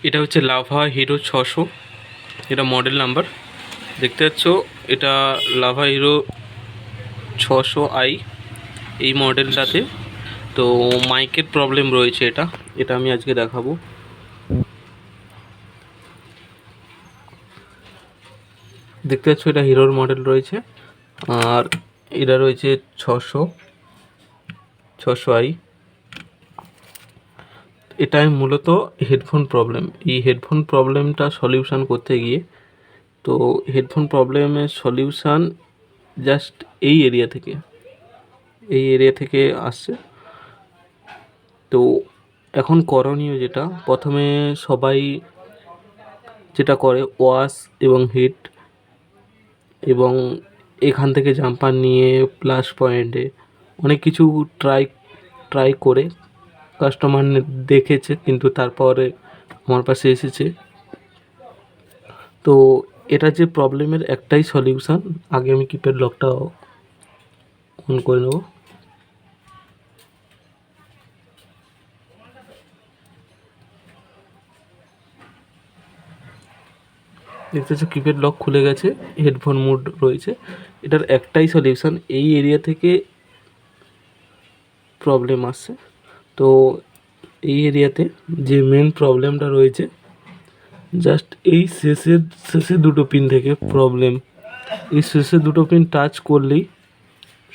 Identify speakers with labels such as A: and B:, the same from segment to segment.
A: এটা হচ্ছে lava hero 600, এটা মডেল নাম্বার দেখতে পাচ্ছ। এটা লাভা হিরো 600i এই মডেলটাতে। তো মাইকের প্রবলেম রয়েছে, এটা আমি আজকে দেখাবো। দেখতে পাচ্ছ এটা হিরোর মডেল রয়েছে, আর এটা রয়েছে 600i। এটাই মূলত হেডফোন প্রবলেম। এই হেডফোন প্রবলেমটা সলিউশন করতে গিয়ে, তো হেডফোন প্রবলেমের সলিউশন জাস্ট এই এরিয়া থেকে আসছে। তো এখন করণীয় যেটা, প্রথমে সবাই যেটা করে ওয়াশ এবং হিট, এবং এখান থেকে জাম্পার নিয়ে প্লাস পয়েন্টে অনেক কিছু ট্রাই করে কাস্টমার দেখেছে, কিন্তু তারপরে আমার পাশে এসেছে। তো এটা যে প্রবলেমের একটাই সলিউশন। আগে আমি কিপ্যাড লকটা অন করে নেব। দেখতেছো কিপ্যাড লক খুলে গেছে, হেডফোন মোড রয়েছে। এটার একটাই সলিউশন, এই এরিয়া থেকে প্রবলেম আসছে। তো এই এরিয়াতে যে মেন প্রবলেমটা রয়েছে, জাস্ট এই শেষের দুটো পিন থেকে প্রবলেম। এই শেষের দুটো পিন টাচ করলেই,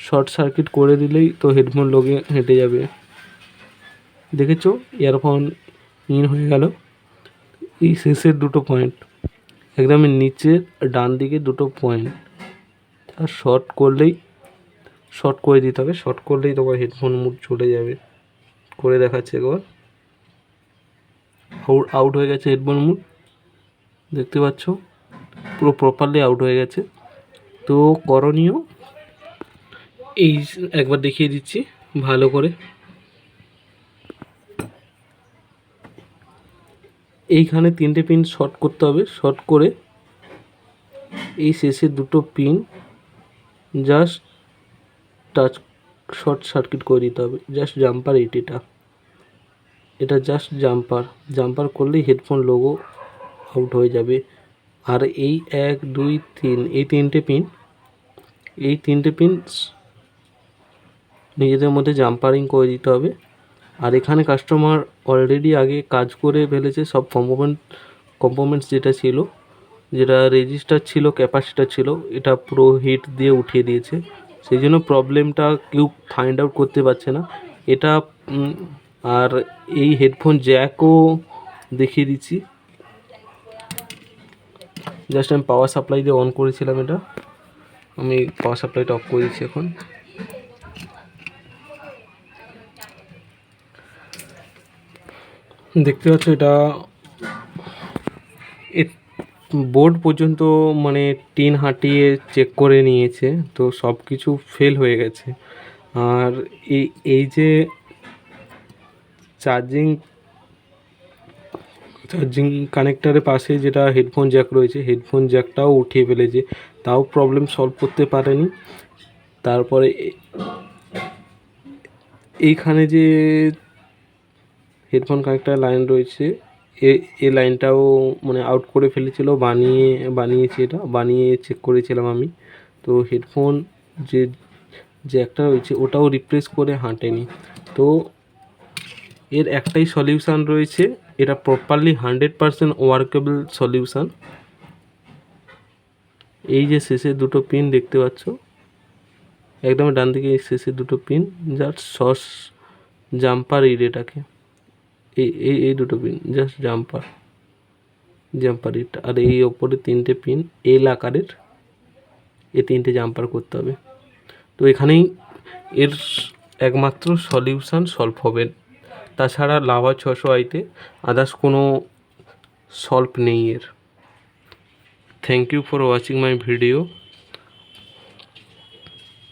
A: শর্ট সার্কিট করে দিলেই তো হেডফোন লগে হেঁটে যাবে। দেখেছো ইয়ারফোন ইন হয়ে গেল। এই শেষের দুটো পয়েন্ট, একদম নিচের ডান দিকে দুটো পয়েন্ট, আর শর্ট করে দিতে হবে। শর্ট করলেই তোমার হেডফোন মুড চলে যাবে। করে দেখাচ্ছে একবার। আউট হয়ে গেছে হেডফোন মুড, দেখতে পাচ্ছ পুরো প্রপারলি আউট হয়ে গেছে। তো করণীয় এই একবার দেখিয়ে দিচ্ছি ভালো করে। এইখানে 3টে পিন শর্ট করতে হবে। শর্ট করে এই শেষের দুটো pin just touch, short circuit করে দিতে হবে। জাস্ট জাম্পার এটা জাস্ট জাম্পার করলেই হেডফোন লোগো আউট হয়ে যাবে। আর এই 1 2 3 এই 3টে পিন নিজেদের মধ্যে জাম্পারিং করে দিতে হবে। আর এখানে কাস্টমার অলরেডি আগে কাজ করে ফেলেছে। সব কম্পোনেন্টস যেটা রেজিস্টার ছিল, ক্যাপাসিটার ছিল, এটা পুরো হিট দিয়ে উঠিয়ে দিয়েছে। সেই জন্য প্রবলেমটা কেউ ফাইন্ড আউট করতে পারছে না এটা। আর এই হেডফোন জ্যাকও দেখিয়ে দিচ্ছি। জাস্ট আমি পাওয়ার সাপ্লাই দিয়ে অন করেছিলাম, এটা আমি পাওয়ার সাপ্লাইটা অফ করে দিচ্ছি এখন। দেখতে পাচ্ছ এটা বোর্ড পর্যন্ত মানে টিন হাঁটিয়ে চেক করে নিয়েছে, তো সব কিছু ফেল হয়ে গেছে। আর এই যে চার্জিং কানেক্টারের পাশে যেটা হেডফোন জ্যাক রয়েছে, হেডফোন জ্যাকটাও উঠিয়ে ফেলেছে, তাও প্রবলেম সলভ করতে পারেনি। তারপরে এইখানে যে হেডফোন কানেক্টার লাইন রয়েছে, এই লাইনটাও মানে আউট করে ফেলেছিল। বানিয়ে চেক করেছিলাম আমি। তো হেডফোন যে একটা রয়েছে ওটাও রিপ্লেস করে হাঁটেনি। তো এর একটাই সলিউশান রয়েছে, এটা প্রপারলি 100% ওয়ার্কেবল সলিউশান। এই যে শেষের দুটো পিন দেখতে পাচ্ছ, একদম ডান দিকে এই শেষের দুটো পিন জাস্ট জাম্পার এটাকে, এই দুটো পিন জাস্ট জাম্পার ইট। আর এই ওপরে 3টে পিন এল আকারের, এই 3টে জাম্পার করতে হবে। তো এখানেই এর একমাত্র সলিউশান সলভ হবে। তাছাড়া লাভা 600iতে আদার্স কোনো সলভ নেই এর। Thank you for watching my video.